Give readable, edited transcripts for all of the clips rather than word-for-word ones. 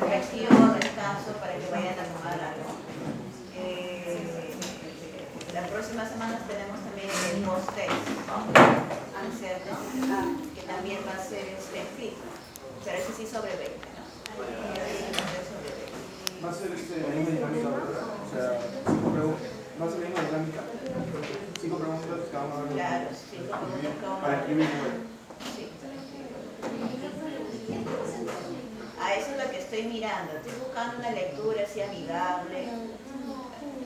reflexivo, descanso, para que vayan a tomar algo. Las próximas semanas tenemos también el post-test, ¿no es cierto? Que también va a ser escrito, pero ese sí sobre 20, ¿no? Va a ser la misma dinámica, ¿verdad? O sea, 5 preguntas. Va a ser la misma dinámica. 5 preguntas cada una. Claro, 5 preguntas cada una. Para escribir. Sí. A eso es lo que estoy mirando. Estoy buscando una lectura así amigable.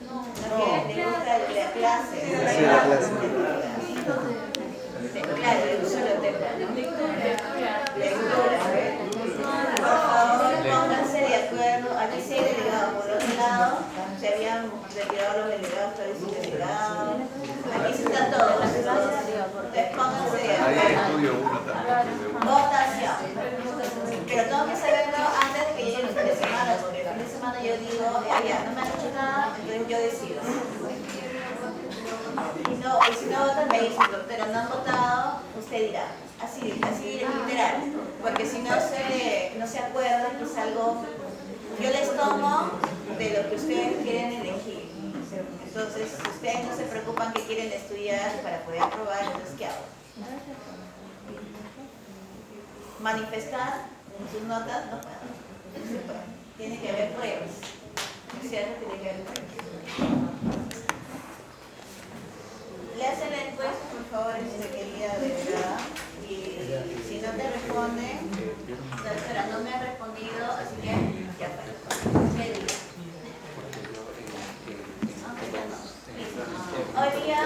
No que le gusta la clase. Sí, la clase. Claro, de un solo tema, ¿no? Lectura. Por favor, pónganse de acuerdo. Aquí sí hay delegados. Por otro lado, se habían retirado los delegados, todavía sin delegados. Aquí sí están todos. Entonces, pónganse de acuerdo. Votación. Pero tengo que saberlo antes de que llegue el fin de semana, porque el fin de semana yo digo, ya, no me han hecho nada, entonces yo decido. Y si no votan, me dicen, pero no han votado, usted dirá. Así literal. Porque si no se acuerdan, es algo, yo les tomo de lo que ustedes quieren elegir. Entonces, si ustedes no se preocupan que quieren estudiar para poder aprobar, entonces, ¿qué hago? Manifestar sus notas, no puedo. Tiene que haber pruebas. ¿Es cierto? Tiene que haber pruebas. Le hacen la encuesta, por favor, querida delegada. Y si no te responden, no me han respondido, así que ya fue. ¿Qué día? Hoy día,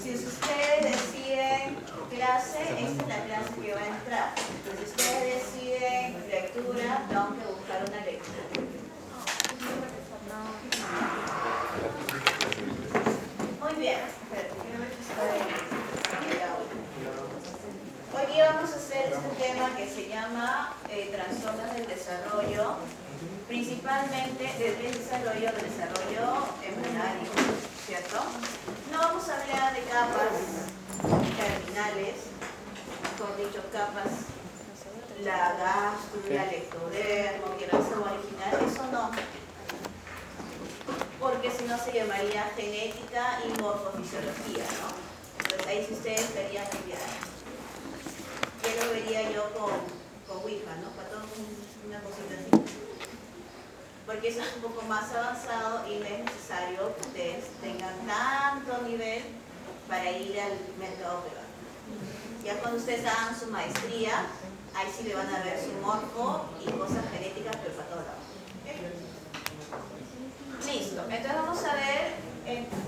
si ustedes deciden clase, esta es la clase que va a entrar. Si ustedes deciden lectura, tengo que buscar una lectura. Muy bien. Hoy día vamos a hacer este tema que se llama trastornos del desarrollo, principalmente del desarrollo embrionario, ¿cierto? No vamos a hablar de capas terminales, mejor dicho, capas, la gástrula, el ectodermo, que no es original, eso no. Porque si no se llamaría genética y morfofisiología, ¿no? Entonces ahí sí ustedes verían cambiar. Ya lo vería yo con Ouija, ¿no? Para todos una cosita así. Porque eso es un poco más avanzado y no es necesario que ustedes tengan tanto nivel para ir al mercado privado. Ya cuando ustedes hagan su maestría, ahí sí le van a ver su morfo y cosas genéticas, pero para todos lados. Listo, entonces vamos a ver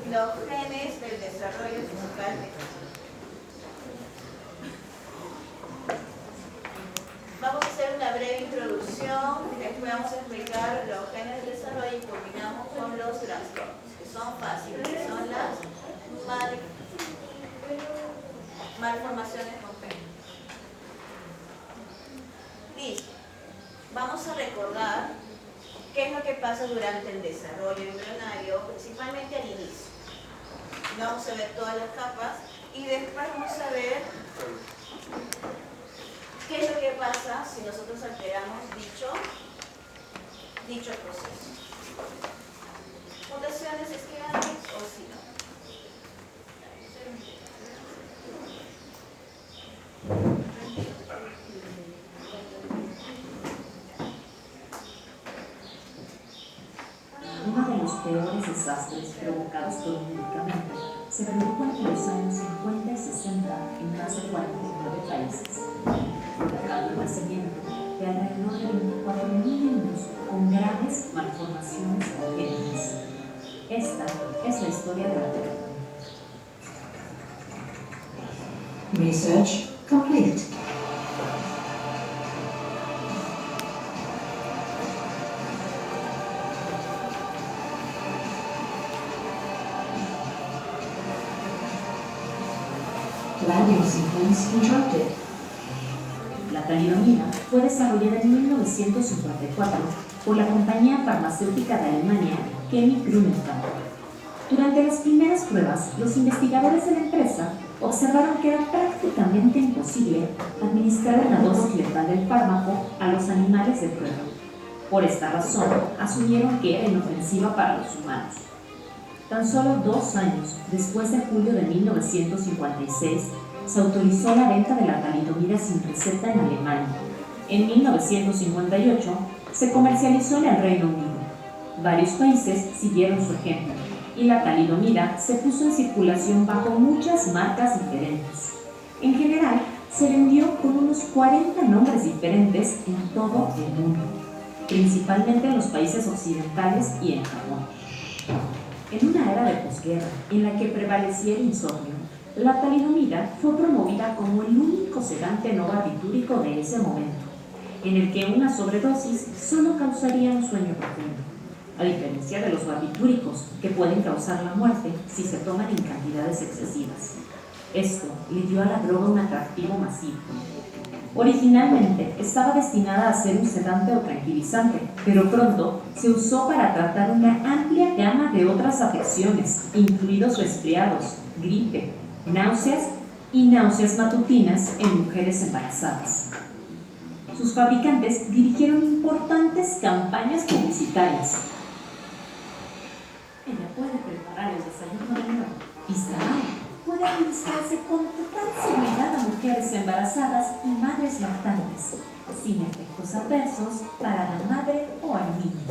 los genes del desarrollo principalmente. Vamos a hacer una breve introducción, después vamos a explicar los genes del desarrollo y culminamos con los trastornos, que son fáciles, que son las malformaciones congénitas. Listo, vamos a recordar qué es lo que pasa durante el desarrollo embrionario, principalmente al inicio. Vamos a ver todas las capas y después vamos a ver qué es lo que pasa si nosotros alteramos dicho proceso. Mutaciones esquemáticas o si no. Uno de los peores desastres provocados por un medicamento se produjo entre los años 50 y 60 en más de 49 países, provocando el nacimiento de alrededor de 24.000 niños con graves malformaciones congénitas. Esta es la historia de la Tierra. Research complete. Landing sequence interrupted. La talidomida fue desarrollada en 1954 por la compañía farmacéutica de Alemania Chemie Grünenthal. Durante las primeras pruebas, los investigadores de la empresa observaron que era prácticamente imposible administrar una dosis letal del fármaco a los animales de prueba. Por esta razón, asumieron que era inofensiva para los humanos. Tan solo 2 años después de julio de 1956, se autorizó la venta de la talidomida sin receta en Alemania. En 1958, se comercializó en el Reino Unido. Varios países siguieron su ejemplo y la talidomida se puso en circulación bajo muchas marcas diferentes. En general, se vendió con unos 40 nombres diferentes en todo el mundo, principalmente en los países occidentales y en Japón. En una era de posguerra en la que prevalecía el insomnio, la talidomida fue promovida como el único sedante no barbitúrico de ese momento, en el que una sobredosis solo causaría un sueño profundo, a diferencia de los barbitúricos, que pueden causar la muerte si se toman en cantidades excesivas. Esto le dio a la droga un atractivo masivo. Originalmente estaba destinada a ser un sedante o tranquilizante, pero pronto se usó para tratar una amplia gama de otras afecciones, incluidos resfriados, gripe, náuseas y náuseas matutinas en mujeres embarazadas. Sus fabricantes dirigieron importantes campañas publicitarias. Ella puede preparar el desayuno de nuevo y puede administrarse con total seguridad a mujeres embarazadas y madres lactantes, sin efectos adversos para la madre o al niño.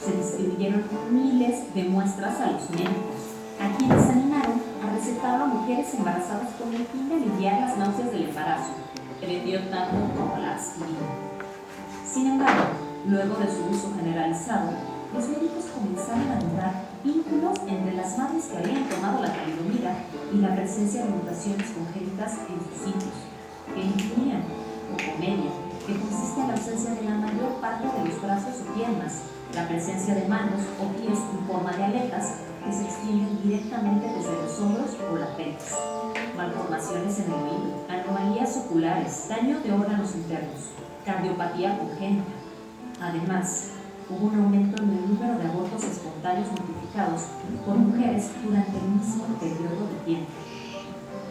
Se distribuyeron miles de muestras a los médicos, a quienes animaron a recetarlo a mujeres embarazadas con el fin de aliviar las náuseas del embarazo, que vendió tanto como la aspirina. Sin embargo, luego de su uso generalizado, los médicos comenzaron a notar vínculos entre las madres que habían tomado la talidomida y la presencia de mutaciones congénitas en sus hijos, que incluían ocomedia, que consiste en la ausencia de la mayor parte de los brazos o piernas, la presencia de manos o pies en forma de aletas que se extienden directamente desde los hombros o la pelvis, malformaciones en el oído, anomalías oculares, daño de órganos internos, cardiopatía congénita. Además, hubo un aumento en el número de abortos espontáneos notificados por mujeres durante el mismo periodo de tiempo.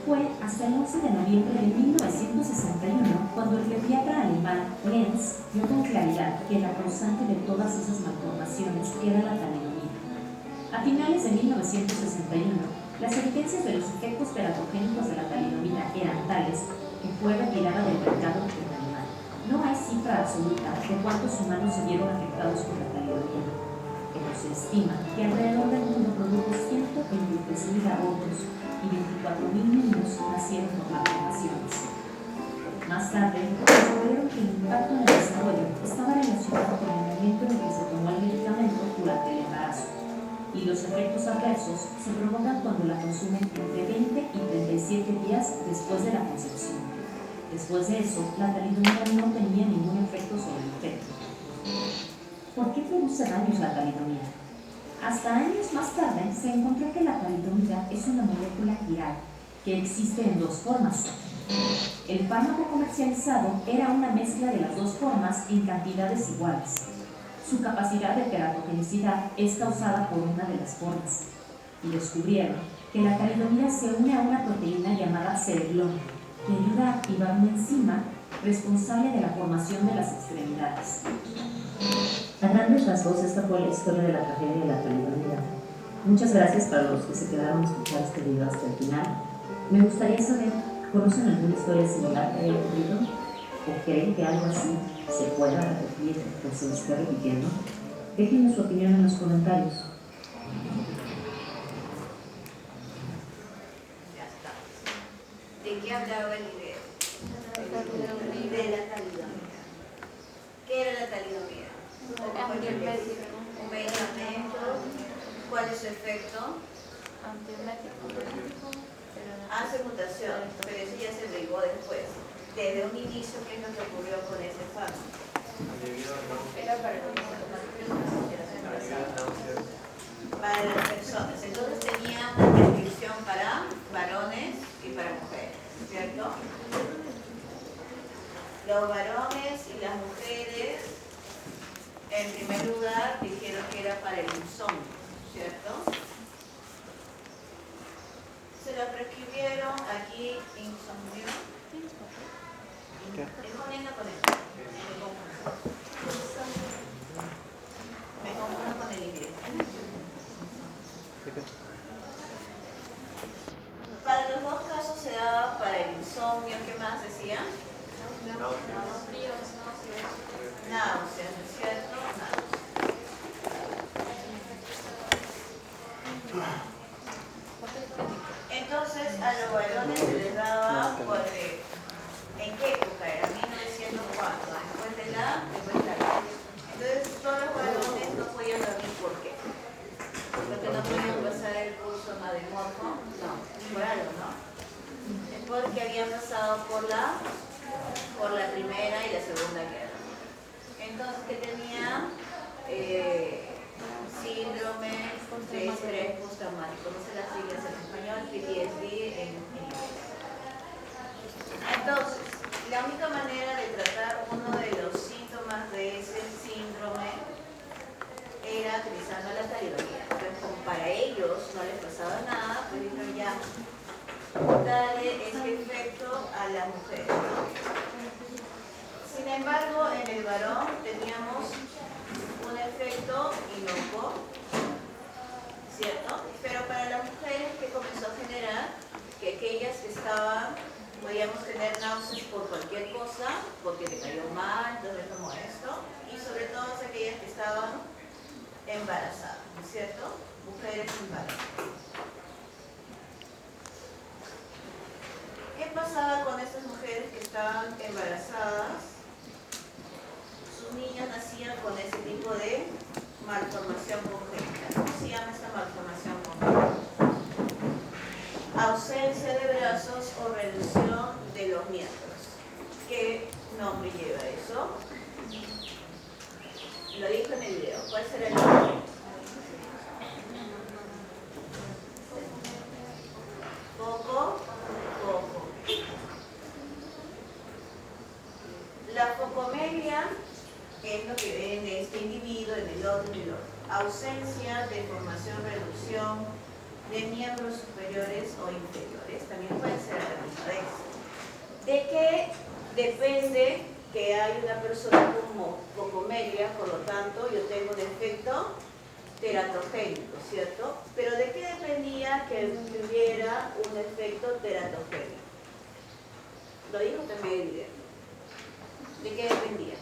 Fue hasta el 11 de noviembre de 1961 cuando el pediatra alemán Lenz dio con claridad que la causante de todas esas malformaciones era la talidomida. A finales de 1961, las evidencias de los efectos teratogénicos de la talidomida eran tales que fue retirada del mercado en Alemania. No hay cifra absoluta de cuántos humanos se vieron afectados por la talidomida, pero se estima que alrededor del mundo produjo 123.000 abortos y 24.000 niños nacieron por malformaciones. Más tarde, descubrieron que el impacto en el desarrollo estaba relacionado con el momento en el que se tomó el medicamento durante el embarazo, y los efectos adversos se provocan cuando la consumen entre 20 y 37 días después de la concepción. Después de eso, la talidomida no tenía ningún efecto sobre el feto. ¿Por qué produce daños la talidomida? Hasta años más tarde se encontró que la talidomida es una molécula quiral que existe en 2 formas. El fármaco comercializado era una mezcla de las 2 formas en cantidades iguales. Su capacidad de teratogenicidad es causada por una de las formas. Y descubrieron que la talidomida se une a una proteína llamada cereblona, que ayuda a activar una enzima responsable de la formación de las extremidades. A grandes rasgos, esta fue la historia de la tragedia de la talidomida. Muchas gracias para los que se quedaron a escuchar este video hasta el final. Me gustaría saber, ¿conocen alguna historia similar que haya ocurrido? ¿O creen que algo así se pueda repetir o se esté repitiendo? Déjenme su opinión en los comentarios. Ya está. ¿De qué hablaba el video? De la talidomida. ¿Qué era la talidomida? Un medicamento. ¿Cuál es su efecto? Hace mutaciones, pero eso ya se derivó después. Desde un inicio, ¿qué es lo que ocurrió con ese fármaco? Era para las personas. Entonces tenía una prescripción para varones y para mujeres, ¿cierto? Los varones y las mujeres, en primer lugar, dijeron que era para el insomnio, ¿cierto? Se la prescribieron aquí, insomnio. Es con esto. Para los dos casos se daba para el insomnio, ¿qué más decía? Náuseas, ¿no es cierto? Entonces a los varones se les daba, ¿en qué época era? 1904, después de la guerra. Entonces todos los varones no podían dormir, ¿por qué? Porque no podían pasar el curso mademorfo, no, por algo, ¿no? Es porque habían pasado por la Primera y la Segunda Guerra. Entonces, ¿qué tenía? Síndrome de estrés postraumático, no sé las siglas en español, PTSD en inglés. Entonces, la única manera de tratar uno de los síntomas de ese síndrome era utilizando la talidomida. Entonces, como para ellos no les pasaba nada, pues dijeron ya, darle este efecto a la mujer, ¿no? Sin embargo, en el varón teníamos un efecto inocuo, ¿cierto? Pero para las mujeres, ¿qué comenzó a generar? Que aquellas que estaban, podíamos tener náuseas por cualquier cosa, porque le cayó mal, entonces como esto, y sobre todo aquellas que estaban embarazadas, ¿no es cierto? Mujeres embarazadas. ¿Qué pasaba con estas mujeres que estaban embarazadas? Sus niños nacían con ese tipo de malformación congénita. ¿Cómo se llama esta malformación congénita? Ausencia de brazos o reducción de los miembros. ¿Qué nombre lleva eso? Lo dijo en el video. ¿Cuál será el nombre? Foco. La focomelia es lo que ve en este individuo, en el otro. Ausencia, deformación, reducción de miembros superiores o inferiores. También puede ser a la misma vez. ¿De qué depende que hay una persona como focomelia? Por lo tanto, yo tengo un efecto teratogénico, ¿cierto? Pero ¿de qué dependía que hubiera un efecto teratogénico? Lo dijo también el video. ¿De qué dependía?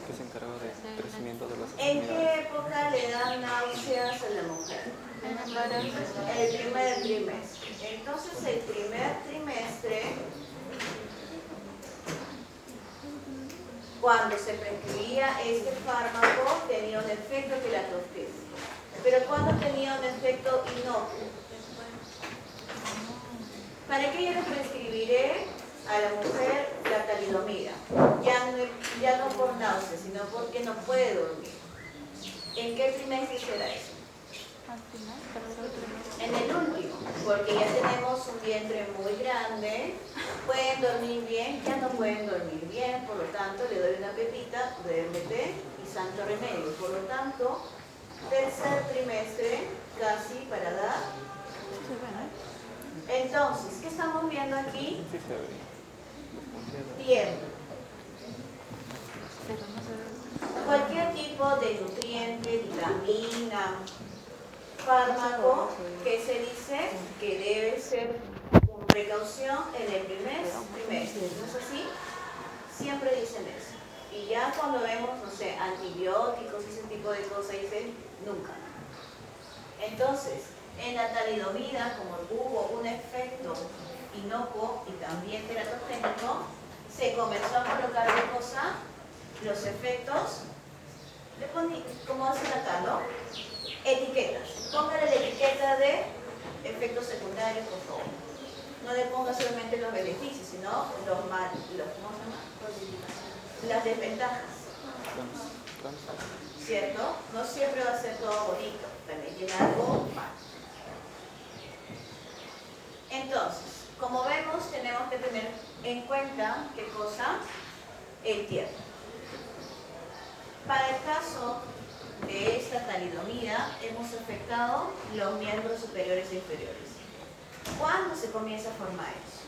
Que se encarga del crecimiento de las ¿En enfermedades. qué época le dan náuseas a la mujer? El primer trimestre. Entonces, el primer trimestre, cuando se prescribía este fármaco, tenía un efecto teratogénico. Pero cuando tenía un efecto inocuo. ¿Para qué yo le prescribiré a la mujer la talidomida? Ya no por náuseas, sino porque no puede dormir. ¿En qué trimestre será eso? En el último, porque ya tenemos un vientre muy grande, pueden dormir bien, ya no pueden dormir bien, por lo tanto le doy una pepita, duérmete y santo remedio. Por lo tanto, tercer trimestre, casi para dar. Entonces, ¿qué estamos viendo aquí? Sí se ve. Tiempo. Cualquier tipo de nutriente, vitamina, fármaco que se dice que debe ser con precaución en el primer trimestre. ¿No es así? Siempre dicen eso. Y ya cuando vemos, no sé, antibióticos y ese tipo de cosas, dicen nunca. Entonces, en la talidomida, como hubo un efecto inocuo y también teratogénico, se comenzó a colocar de cosa los efectos, como hacen acá, ¿no? Etiquetas. Póngale la etiqueta de efectos secundarios, por favor. No le ponga solamente los beneficios, sino las desventajas. ¿Cierto? No siempre va a ser todo bonito, también tiene algo mal. Entonces, como vemos, tenemos que tener en cuenta, ¿qué cosa? El tiempo. Para el caso de esta talidomida, hemos afectado los miembros superiores e inferiores. ¿Cuándo se comienza a formar eso?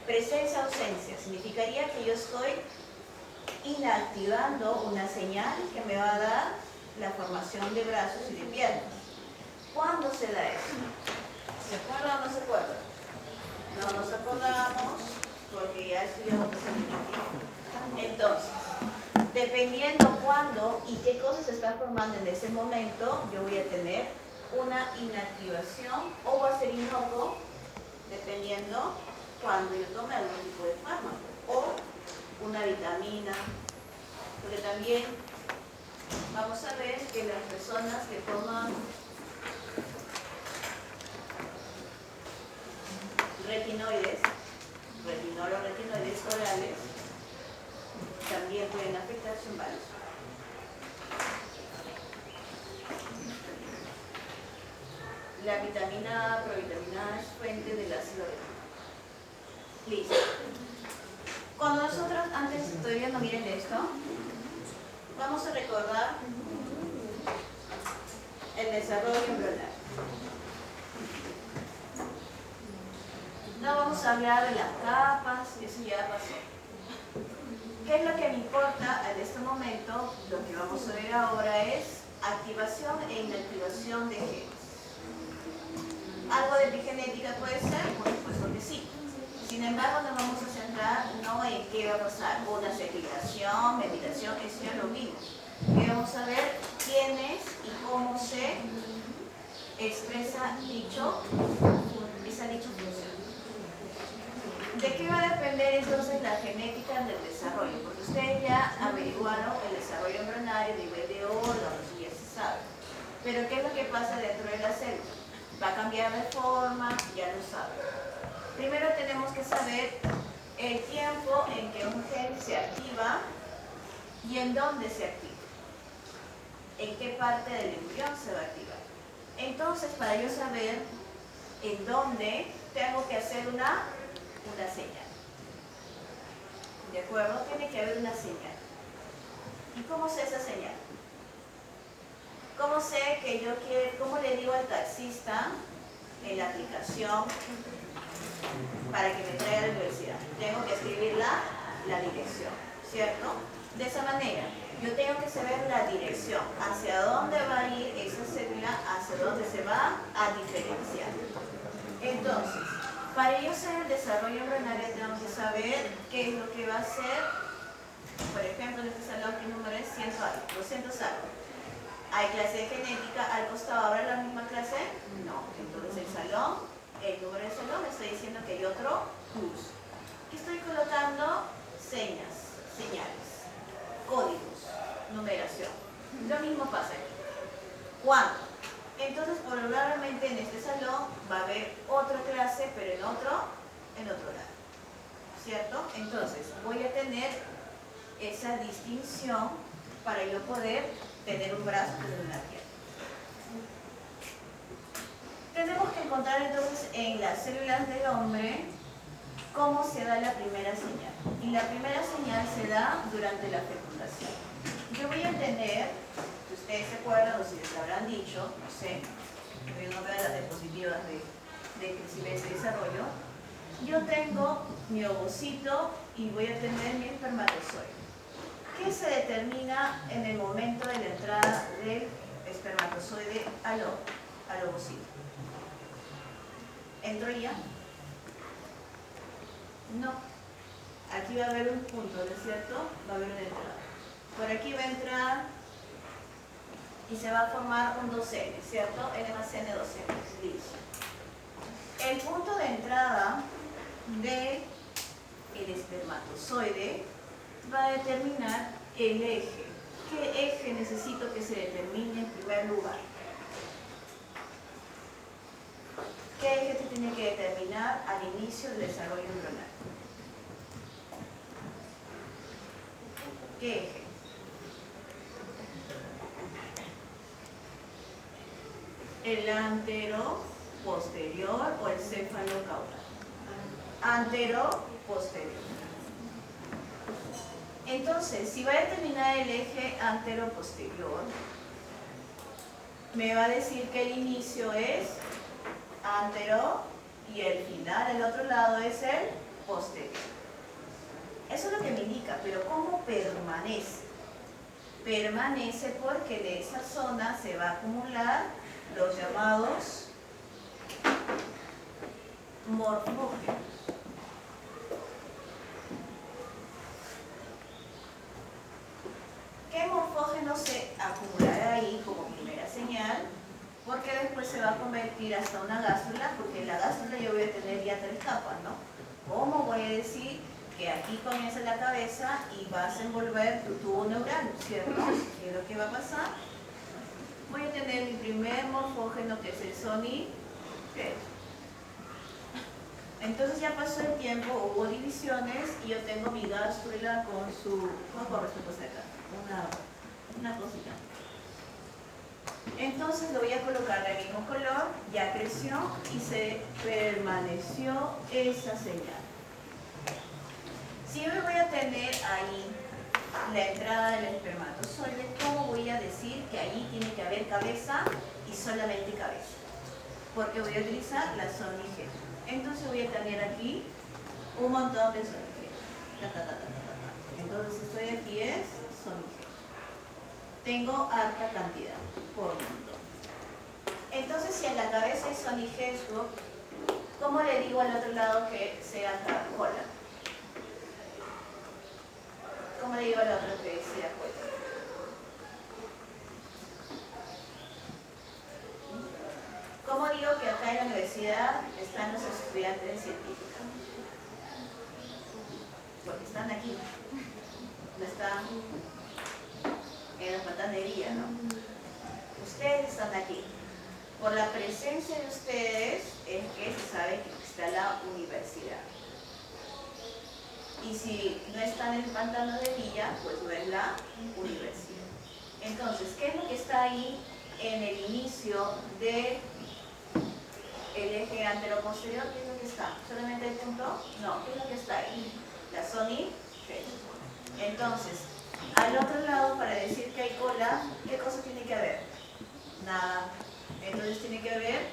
Presencia-ausencia significaría que yo estoy inactivando una señal que me va a dar la formación de brazos y de piernas. ¿Cuándo se da eso? ¿Se acuerda o no se acuerda? No nos acordamos porque ya estudiamos esa línea. Entonces, dependiendo cuándo y qué cosas se están formando en ese momento, yo voy a tener una inactivación o va a ser inocuo, dependiendo cuando yo tome algún tipo de fármaco o una vitamina, porque también vamos a ver que las personas que toman retinoides, retinol o retinoides orales, también pueden afectar su embarazo. La vitamina A, provitamina A, es fuente del ácido retinol. Listo. Cuando nosotros, antes todavía no miren esto, vamos a recordar el desarrollo embrionario. No vamos a hablar de las capas, eso ya pasó. ¿Qué es lo que me importa en este momento? Lo que vamos a ver ahora es activación e inactivación de genes. ¿Algo de epigenética puede ser? Por supuesto que sí. Sin embargo, nos vamos a centrar no en qué va a pasar, una secreción, medicación, eso ya lo vimos. Y vamos a ver quién es y cómo se expresa esa dicha función. ¿De qué va a depender entonces la genética del desarrollo? Porque ustedes ya averiguaron el desarrollo embrionario a nivel de órganos, y ya se sabe. Pero ¿qué es lo que pasa dentro de la célula? ¿Va a cambiar de forma? Ya lo saben. Primero tenemos que saber el tiempo en que un gen se activa y en dónde se activa. En qué parte del embrión se va a activar. Entonces, para yo saber en dónde, tengo que hacer una señal. ¿De acuerdo? Tiene que haber una señal. ¿Y cómo sé esa señal? ¿Cómo sé que yo quiero, cómo le digo al taxista en la aplicación para que me traiga a la universidad? Tengo que escribir la dirección, ¿cierto? De esa manera, yo tengo que saber la dirección, hacia dónde va a ir esa célula, hacia dónde se va a diferenciar. Entonces, para yo saber el desarrollo embrionario tengo que saber qué es lo que va a hacer. Por ejemplo, en este salón, ¿qué número es? 100 algo, 200 algo. ¿Hay clase de genética al costado? ¿Habrá la misma clase? No. Entonces el salón, el número del salón me está diciendo que hay otro curso. Y estoy colocando señales, códigos, numeración. Lo mismo pasa aquí. ¿Cuándo? Entonces, probablemente en este salón va a haber otra clase, pero en otro lado. ¿Cierto? Entonces, voy a tener esa distinción para yo poder tener un brazo, tener una pierna. Tenemos que encontrar entonces en las células del hombre cómo se da la primera señal. Y la primera señal se da durante la fecundación. Yo voy a tener, si ustedes se acuerdan o si les habrán dicho, no sé, voy a nombrar las diapositivas de crecimiento y desarrollo. Yo tengo mi ovocito y voy a tener mi espermatozoide. ¿Qué se determina en el momento de la entrada del espermatozoide al ovocito? ¿Entro ya? No. Aquí va a haber un punto, ¿no es cierto? Va a haber una entrada. Por aquí va a entrar y se va a formar un 2N, ¿cierto? N más N, 2N. Listo. El punto de entrada del espermatozoide va a determinar el eje. ¿Qué eje necesito que se determine en primer lugar? ¿Qué eje se tiene que determinar al inicio del desarrollo embrionario? ¿Qué eje? ¿El antero, posterior o el cefalocaudal? Antero, posterior. Entonces, si va a determinar el eje antero-posterior, me va a decir que el inicio es antero y el final, el otro lado es el posterior. Eso es lo que me indica, pero ¿cómo permanece? Permanece porque de esa zona se va a acumular los llamados morfógenos. ¿Qué morfógeno se acumulará ahí como primera señal? Porque después se va a convertir hasta una gástrula, porque en la gástrula yo voy a tener ya 3 capas, ¿no? ¿Cómo voy a decir que aquí comienza la cabeza y vas a envolver tu tubo neural, ¿cierto? ¿Qué es lo que va a pasar? Voy a tener mi primer morfógeno, que es el soniquesco. Entonces ya pasó el tiempo, hubo divisiones y yo tengo mi gástrula con su... ¿Cómo corre esta cosa acá? Una cosita. Entonces lo voy a colocar del mismo color, ya creció y se permaneció esa señal. Si yo voy a tener ahí la entrada del espermatozoide, ¿cómo voy a decir que ahí tiene que haber cabeza y solamente cabeza? Porque voy a utilizar la soniquesco. Entonces voy a tener aquí un montón de soniquesco. Entonces estoy aquí es soniquesco. Tengo harta cantidad por montón. Entonces si en la cabeza hay soniquesco, ¿cómo le digo al otro lado que sea cola? ¿Cómo le digo al otro que sea cola? ¿Cómo digo que acá en la universidad están los estudiantes científicos? Porque están aquí, no están en la patanería, ¿no? Ustedes están aquí. Por la presencia de ustedes es que se sabe que está la universidad. Y si no están en el pantano de Villa, pues no es la universidad. Entonces, ¿qué es lo que está ahí en el inicio de el eje anteroposterior? ¿Qué es lo que está? ¿Solamente el punto? No, ¿qué es lo que está ahí? La soniquesco. Entonces, al otro lado, para decir que hay cola, ¿qué cosa tiene que haber? Nada. Entonces tiene que haber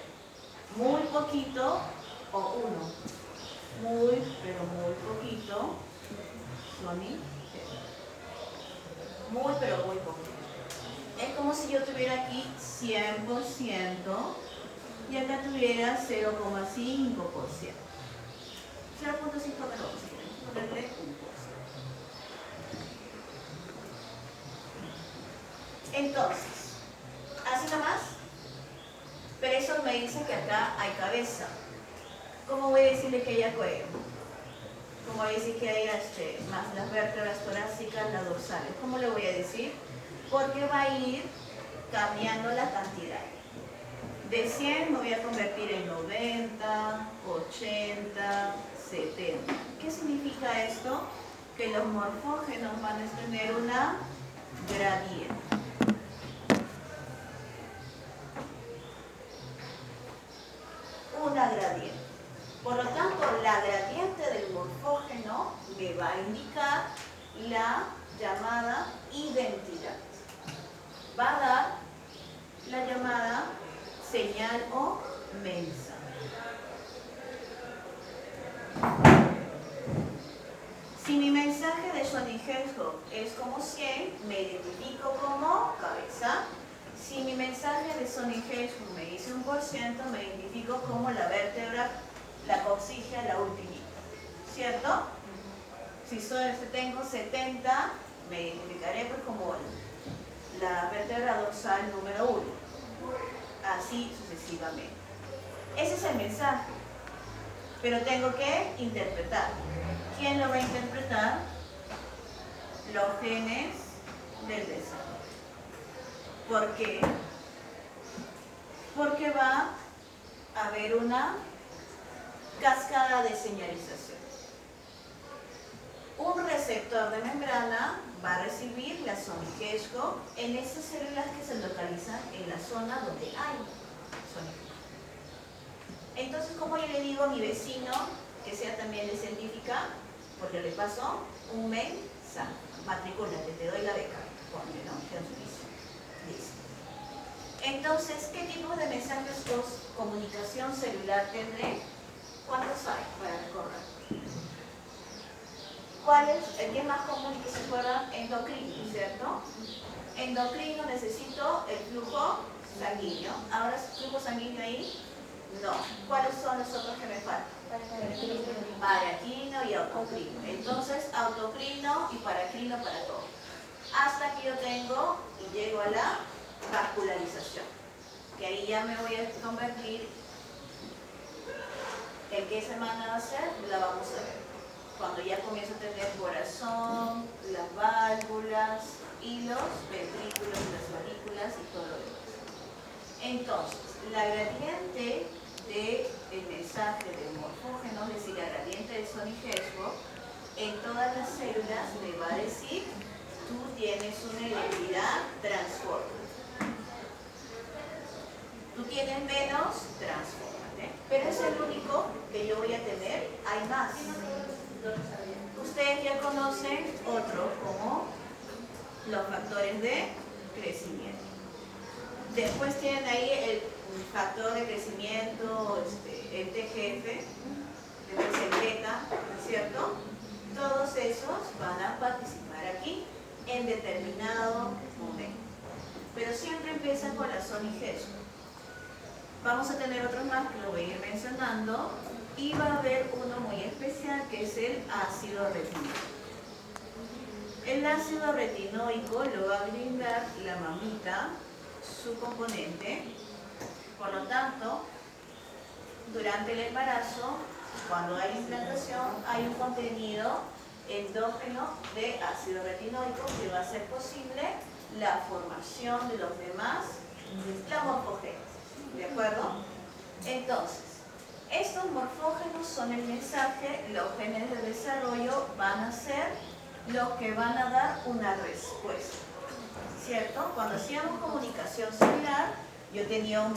muy poquito o uno. Muy, pero muy poquito soniquesco. Muy, pero muy poquito. Es como si yo tuviera aquí 100% y acá tuviera 0,5%. 0,5 menos, ponerle 1%. Entonces, así nomás, pero eso me dice que acá hay cabeza. ¿Cómo voy a decirle que haya cuello? ¿Cómo voy a decir que haya más las vértebras torácicas, las dorsales? ¿Cómo le voy a decir? Porque va a ir cambiando la cantidad. De 100 me voy a convertir en 90, 80, 70. ¿Qué significa esto? Que los morfógenos van a tener una gradiente. Una gradiente. Por lo tanto, la gradiente del morfógeno me va a indicar la llamada identidad. Va a dar la llamada señal o mensaje. Si mi mensaje de soniquesco es como 100, me identifico como cabeza. Si mi mensaje de soniquesco me dice 1%, me identifico como la vértebra, la coccygia, la ultimita. ¿Cierto? Si tengo 70, me identificaré pues como la vértebra dorsal número 1. Así sucesivamente. Ese es el mensaje. Pero tengo que interpretar. ¿Quién lo va a interpretar? Los genes del desarrollo. ¿Por qué? Porque va a haber una cascada de señalización. Un receptor de membrana va a recibir la soniquesco en esas células que se localizan en la zona donde hay soniquesco. Entonces, ¿cómo yo le digo a mi vecino, que sea también de científica, porque le paso un mensaje? Matricúlate, te doy la beca. Ponle, ¿no? Listo. Entonces, ¿qué tipo de mensajes de comunicación celular tendré? ¿Cuántos hay para recorrer? ¿Cuál es el que es más común y que se acuerdan? Endocrino, ¿cierto? Endocrino, necesito el flujo sanguíneo. ¿Ahora es flujo sanguíneo ahí? No. ¿Cuáles son los otros que me faltan? Paracrino y autocrino. Entonces, autocrino y paracrino para todo. Hasta que yo tengo y llego a la vascularización. Que ahí ya me voy a convertir. ¿En qué semana va a ser? La vamos a ver. Cuando ya comienzo a tener corazón, las válvulas y los ventrículos, las aurículas y todo lo demás. Entonces, la gradiente del mensaje de morfógenos, es decir, la gradiente de Sony-Hersberg, en todas las células me va a decir, tú tienes una identidad transforma. Tú tienes menos, transfórmate. Pero es el único que yo voy a tener, hay más. Ustedes ya conocen otros como los factores de crecimiento. Después tienen ahí el factor de crecimiento, el TGF, después el beta, ¿no es cierto? Todos esos van a participar aquí en determinado momento. Pero siempre empiezan con la Sony-Hersberg. Vamos a tener otros más que lo voy a ir mencionando y va a haber uno muy especial que es el ácido retinoico. El ácido retinoico lo va a brindar la mamita, su componente. Por lo tanto, durante el embarazo, cuando hay implantación, hay un contenido endógeno de ácido retinoico que va a hacer posible la formación de los demás, la morfogénesis. ¿De acuerdo? Entonces, estos morfógenos son el mensaje, los genes de desarrollo van a ser los que van a dar una respuesta. ¿Cierto? Cuando hacíamos comunicación celular, yo tenía un